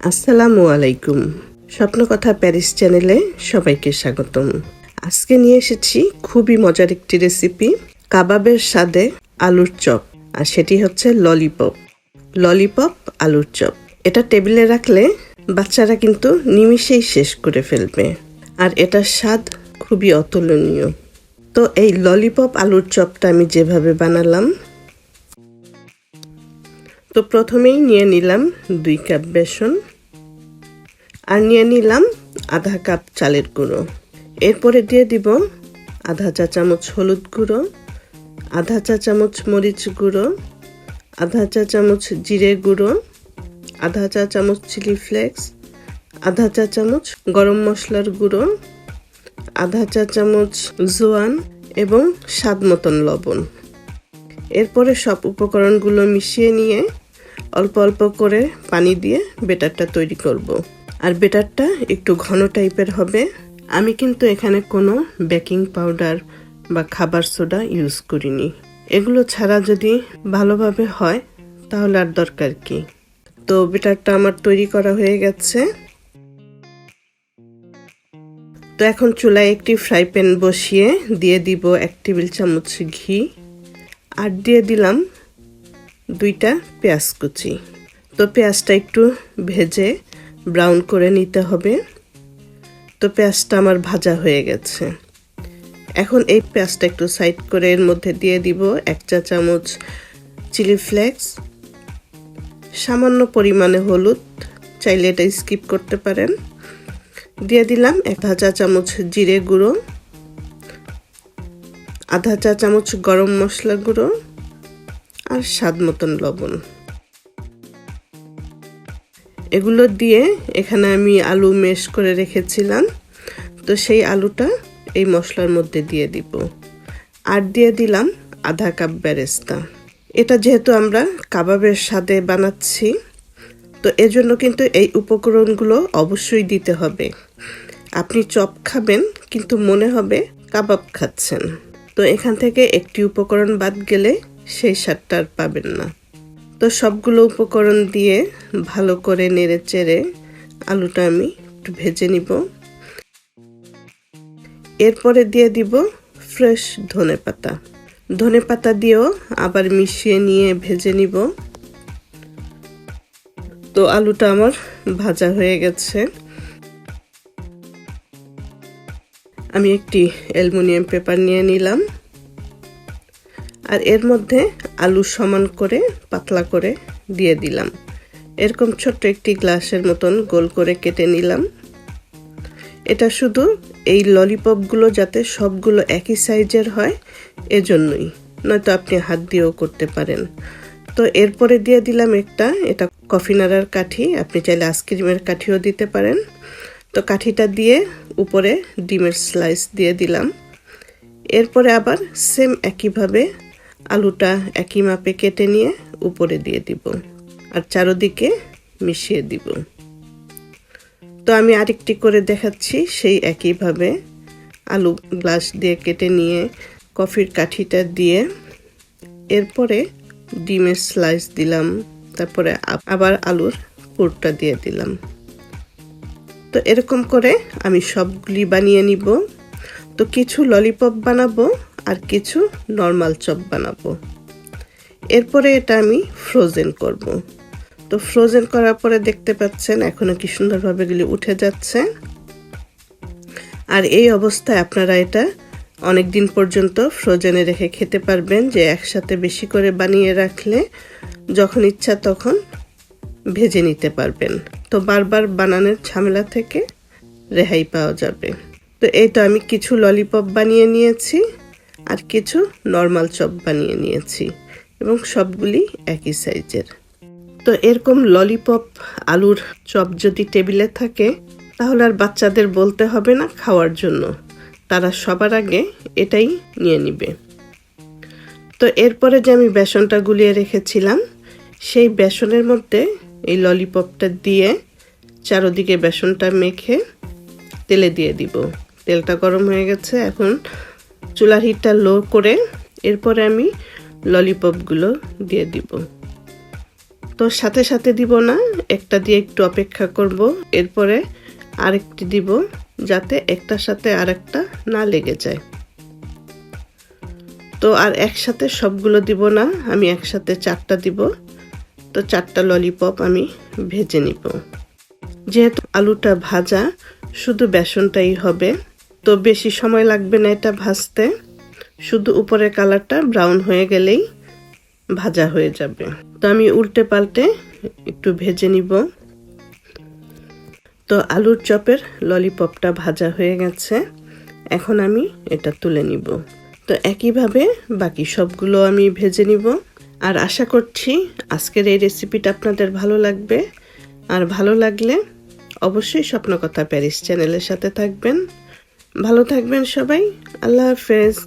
আসসালামু আলাইকুম। স্বপ্নকথা প্যারিস চ্যানেলে সবাইকে স্বাগতম। আজকে নিয়ে এসেছি খুবই মজার একটি রেসিপি, কাবাবের স্বাদে আলুর চপ, আর সেটি হচ্ছে ললিপপ আলুর চপ। এটা টেবিলে রাখলে বাচ্চারা কিন্তু নিমিষেই শেষ করে ফেলবে, আর এটার স্বাদ খুবই অতুলনীয়। তো এই ললিপপ আলুর চপটা আমি যেভাবে বানালাম, তো প্রথমেই নিয়ে নিলাম 2 কাপ বেসন, আর নিয়ে নিলাম আধা কাপ চালের গুঁড়ো। এরপরে দিয়ে দিব আধা চা চামচ হলুদ গুঁড়ো, আধা চা চামচ মরিচ গুঁড়ো, আধা চা চামচ জিরে গুঁড়ো, আধা চা চামচ চিলি ফ্লেক্স, আধা চা চামচ গরম মশলার গুঁড়ো, আধা চা চামচ জোয়ান এবং স্বাদ মতন লবণ। এরপরে সব উপকরণগুলো মিশিয়ে নিয়ে অল্প অল্প করে পানি দিয়ে বেটারটা তৈরি করব। আর বেটারটা একটু ঘন টাইপের হবে। আমি কিন্তু এখানে কোনো বেকিং পাউডার বা খাবার সোডা ইউজ করিনি। এগুলো ছাড়া যদি ভালোভাবে হয় তাহলে আর দরকার কি। তো বেটারটা আমার তৈরি করা হয়ে গেছে। তো এখন চুলায় একটি ফ্রাই প্যান বসিয়ে দিয়ে দিব 1 টেবিল চামচ ঘি, আর দিয়ে দিলাম 2টা পেঁয়াজ কুচি। তো পেঁয়াজটা একটু ভেজে ব্রাউন করে নিতে হবে। তো পেঁয়াজটা আমার ভাজা হয়ে গেছে। এখন এই পেঁয়াজটা একটু সাইড করে এর মধ্যে দিয়ে দিব 1 চা চামচ চিলি ফ্লেক্স, সামান্য পরিমাণে হলুদ, চাইলে এটা স্কিপ করতে পারেন। দিয়ে দিলাম 1 চা চামচ জিরে গুঁড়ো, আধা চা চামচ গরম মশলা গুঁড়ো, আর স্বাদ মতন লবণ। এগুলো দিয়ে এখানে আমি আলু মেশ করে রেখেছিলাম, তো সেই আলুটা এই মশলার মধ্যে দিয়ে দিব। আর দিয়ে দিলাম আধা কাপ বেরেস্তা। এটা যেহেতু আমরা কাবাবের স্বাদে বানাচ্ছি, তো এজন্য কিন্তু এই উপকরণগুলো অবশ্যই দিতে হবে। আপনি চপ খাবেন কিন্তু মনে হবে কাবাব খাচ্ছেন। তো এখান থেকে একটি উপকরণ বাদ গেলে সেই স্বাদটা আর পাবেন না। তো সবগুলো উপকরণ দিয়ে ভালো করে নেড়ে চেড়ে আলুটা আমি একটু ভেজে নিব। এরপরে দিয়ে দিব ফ্রেশ ধনে পাতা দিয়েও আবার মিশিয়ে নিয়ে ভেজে নিব। তো আলুটা আমার ভাজা হয়ে গেছে। আমি একটি অ্যালুমিনিয়াম পেপার নিয়ে নিলাম, আর এর মধ্যে আলু সমান করে পাতলা করে দিয়ে দিলাম। এরকম ছোট্ট একটি গ্লাসের মতন গোল করে কেটে নিলাম। এটা শুধু এই ললিপপগুলো যাতে সবগুলো একই সাইজের হয় এজন্যই, নয়তো আপনি হাত দিয়েও করতে পারেন। তো এরপরে দিয়ে দিলাম এটা কফি নাড়ার কাঠি, আপনি চাইলে আইসক্রিমের কাঠিও দিতে পারেন। তো কাঠিটা দিয়ে উপরে ডিমের স্লাইস দিয়ে দিলাম। এরপরে আবার সেম একইভাবে আলুটা একই মাপে কেটে নিয়ে উপরে দিয়ে দিব, আর চারদিকে মিশিয়ে দিব। তো আমি আরেকটি করে দেখাচ্ছি, সেই একইভাবে আলু গ্লাস দিয়ে কেটে নিয়ে কফির কাঠিটা দিয়ে এরপরে ডিমের স্লাইস দিলাম, তারপরে আবার আলুর পুরটা দিয়ে দিলাম। তো এরকম করে আমি সবগুলি বানিয়ে নিব। তো কিছু ললিপপ বানাবো আর কিছু নর্মাল চপ বানাবো। এরপরে এটা আমি ফ্রোজেন করব। তো ফ্রোজেন করার পরে দেখতে পাচ্ছেন এখনো কি সুন্দরভাবে এগুলি উঠে যাচ্ছে। আর এই অবস্থায় আপনারা এটা অনেক দিন পর্যন্ত ফ্রোজেনে রেখে খেতে পারবেন, যে একসাথে বেশি করে বানিয়ে রাখলে যখন ইচ্ছা তখন ভেজে নিতে পারবেন। তো বারবার বানানোর ঝামেলা থেকে রেহাই পাওয়া যাবে। তো এই তো আমি কিছু ললিপপ বানিয়ে নিয়েছি আর কিছু নর্মাল চপ বানিয়ে নিয়েছি, এবং সবগুলি একই সাইজের। তো এরকম ললিপপ আলুর চপ যদি টেবিলে থাকে তাহলে আর বাচ্চাদের বলতে হবে না খাওয়ার জন্য, তারা সবার আগে এটাই নিয়ে নিবে। তো এরপরে যে আমি বেসনটা গুলিয়ে রেখেছিলাম, সেই বেসনের মধ্যে এই ললিপপটা দিয়ে চারদিকে বেসনটা মেখে তেলে দিয়ে দিব। তেলটা গরম হয়ে গেছে, এখন চুলার হিটটা লো করে এরপরে আমি ললিপপগুলো দিয়ে দিব। তো সাথে সাথে দিব না, একটা দিয়ে একটু অপেক্ষা করব, এরপরে আরেকটি দিব, যাতে একটার সাথে আরেকটা না লেগে যায়। তো আর একসাথে সবগুলো দিব না, আমি একসাথে 4টা দিব। তো 4টা ললিপপ আমি ভেজে নিব। যেহেতু আলুটা ভাজা, শুধু বেসনটাই হবে, তো বেশি সময় লাগবে না এটা ভাজতে। শুধু উপরের কালারটা ব্রাউন হয়ে গেলেই ভাজা হয়ে যাবে। তো আমি উল্টে পাল্টে একটু ভেজে নিব। তো আলুর চপের ললিপপটা ভাজা হয়ে গেছে, এখন আমি এটা তুলে নিব। তো একইভাবে বাকি সবগুলো আমি ভেজে নিব। আর আশা করছি আজকের এই রেসিপিটা আপনাদের ভালো লাগবে। আর ভালো লাগলে অবশ্যই স্বপ্নকথা প্যারিস চ্যানেলের সাথে থাকবেন। ভালো থাকবেন সবাই। আল্লাহ হাফেজ।